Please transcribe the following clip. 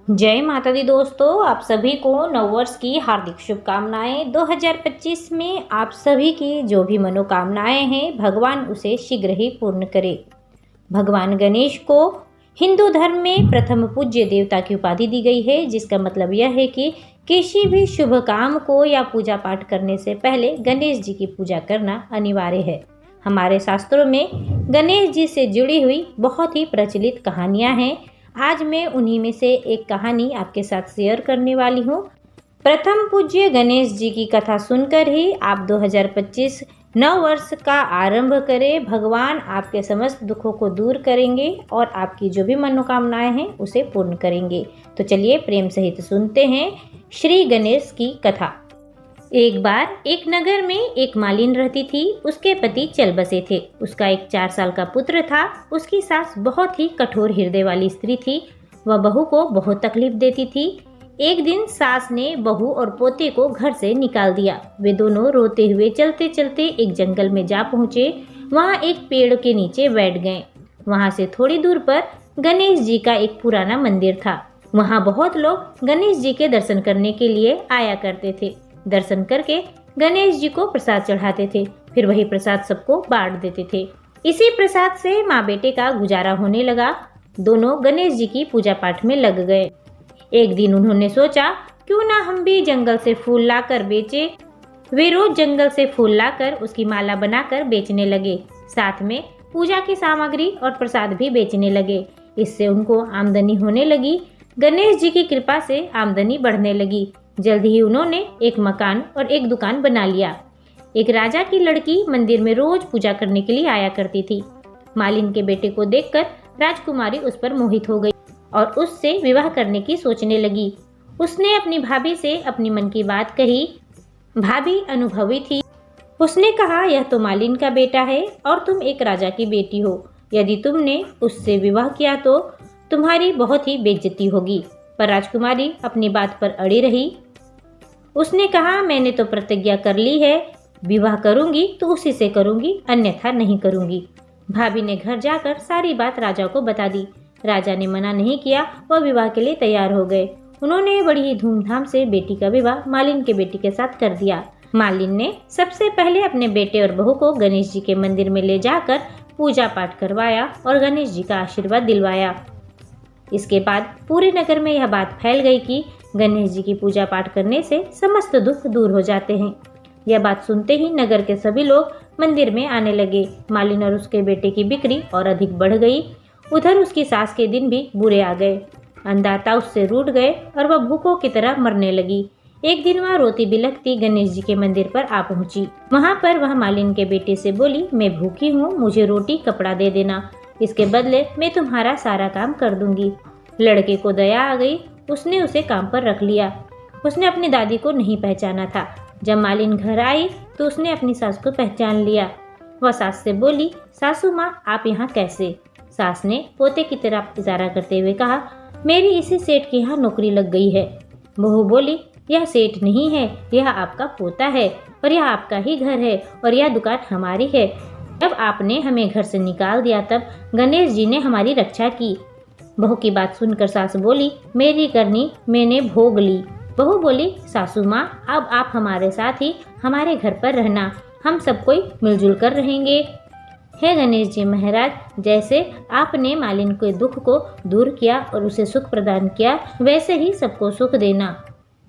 जय माता दी दोस्तों, आप सभी को नववर्ष की हार्दिक शुभकामनाएं। 2025 में आप सभी की जो भी मनोकामनाएं हैं भगवान उसे शीघ्र ही पूर्ण करे। भगवान गणेश को हिंदू धर्म में प्रथम पूज्य देवता की उपाधि दी गई है, जिसका मतलब यह है कि किसी भी शुभ काम को या पूजा पाठ करने से पहले गणेश जी की पूजा करना अनिवार्य है। हमारे शास्त्रों में गणेश जी से जुड़ी हुई बहुत ही प्रचलित कहानियाँ हैं। आज मैं उन्हीं में से एक कहानी आपके साथ शेयर करने वाली हूँ। प्रथम पूज्य गणेश जी की कथा सुनकर ही आप 2025 नव वर्ष का आरंभ करें। भगवान आपके समस्त दुखों को दूर करेंगे और आपकी जो भी मनोकामनाएं हैं उसे पूर्ण करेंगे। तो चलिए प्रेम सहित सुनते हैं श्री गणेश की कथा। एक बार एक नगर में एक मालिन रहती थी। उसके पति चल बसे थे। उसका एक 4 साल का पुत्र था। उसकी सास बहुत ही कठोर हृदय वाली स्त्री थी। वह बहू को बहुत तकलीफ देती थी। एक दिन सास ने बहू और पोते को घर से निकाल दिया। वे दोनों रोते हुए चलते चलते एक जंगल में जा पहुँचे। वहाँ एक पेड़ के नीचे बैठ गए। वहाँ से थोड़ी दूर पर गणेश जी का एक पुराना मंदिर था। वहाँ बहुत लोग गणेश जी के दर्शन करने के लिए आया करते थे। दर्शन करके गणेश जी को प्रसाद चढ़ाते थे, फिर वही प्रसाद सबको बांट देते थे। इसी प्रसाद से माँ बेटे का गुजारा होने लगा। दोनों गणेश जी की पूजा पाठ में लग गए। एक दिन उन्होंने सोचा, क्यों ना हम भी जंगल से फूल लाकर बेचे। वे रोज जंगल से फूल लाकर उसकी माला बनाकर बेचने लगे। साथ में पूजा की सामग्री और प्रसाद भी बेचने लगे। इससे उनको आमदनी होने लगी। गणेश जी की कृपा से आमदनी बढ़ने लगी। जल्द ही उन्होंने एक मकान और एक दुकान बना लिया। एक राजा की लड़की मंदिर में रोज पूजा करने के लिए आया करती थी। मालिन के बेटे को देखकर राजकुमारी उस पर मोहित हो गई और उससे विवाह करने की सोचने लगी। उसने अपनी भाभी से अपनी मन की बात कही। भाभी अनुभवी थी। उसने कहा, यह तो मालिन का बेटा है और तुम एक राजा की बेटी हो। यदि तुमने उससे विवाह किया तो तुम्हारी बहुत ही बेइज्जती होगी। पर राजकुमारी अपनी बात पर अड़ी रही। उसने कहा, मैंने तो प्रतिज्ञा कर ली है, विवाह करूंगी तो उसी से करूंगी, अन्यथा नहीं करूंगी। भाभी ने घर जाकर सारी बात राजा को बता दी। राजा ने मना नहीं किया। वह विवाह के लिए तैयार हो गए। उन्होंने बड़ी ही धूमधाम से बेटी का विवाह मालिन के बेटे के साथ कर दिया। मालिन ने सबसे पहले अपने बेटे और बहू को गणेश जी के मंदिर में ले जाकर पूजा पाठ करवाया और गणेश जी का आशीर्वाद दिलवाया। इसके बाद पूरे नगर में यह बात फैल गई कि गणेश जी की पूजा पाठ करने से समस्त दुख दूर हो जाते हैं। यह बात सुनते ही नगर के सभी लोग मंदिर में आने लगे। मालिन और उसके बेटे की बिक्री और अधिक बढ़ गई। उधर उसकी सास के दिन भी बुरे आ गए। अन्नदाता उससे रूठ गए और वह भूखों की तरह मरने लगी। एक दिन वह रोती बिलखती गणेश जी के मंदिर पर आ पहुंची। वहां पर वह मालिन के बेटे से बोली, मैं भूखी हूँ, मुझे रोटी कपड़ा दे देना, इसके बदले मैं तुम्हारा सारा काम कर दूंगी। लड़के को दया आ गई। उसने उसे काम पर रख लिया। उसने अपनी दादी को नहीं पहचाना था। जब मालिन घर आई तो उसने अपनी सास को पहचान लिया। वह सास से बोली, सासू माँ आप यहाँ कैसे? सास ने पोते की तरफ इशारा करते हुए कहा, मेरी इसी सेठ के यहाँ नौकरी लग गई है। बहू बोली, यह सेठ नहीं है, यह आपका पोता है और यह आपका ही घर है और यह दुकान हमारी है। जब आपने हमें घर से निकाल दिया तब गणेश जी ने हमारी रक्षा की। बहू की बात सुनकर सास बोली, मेरी करनी मैंने भोग ली। बहू बोली, सासू माँ अब आप हमारे साथ ही हमारे घर पर रहना, हम सब कोई मिलजुल कर रहेंगे। हे गणेश जी महाराज, जैसे आपने मालिन के दुख को दूर किया और उसे सुख प्रदान किया, वैसे ही सबको सुख देना।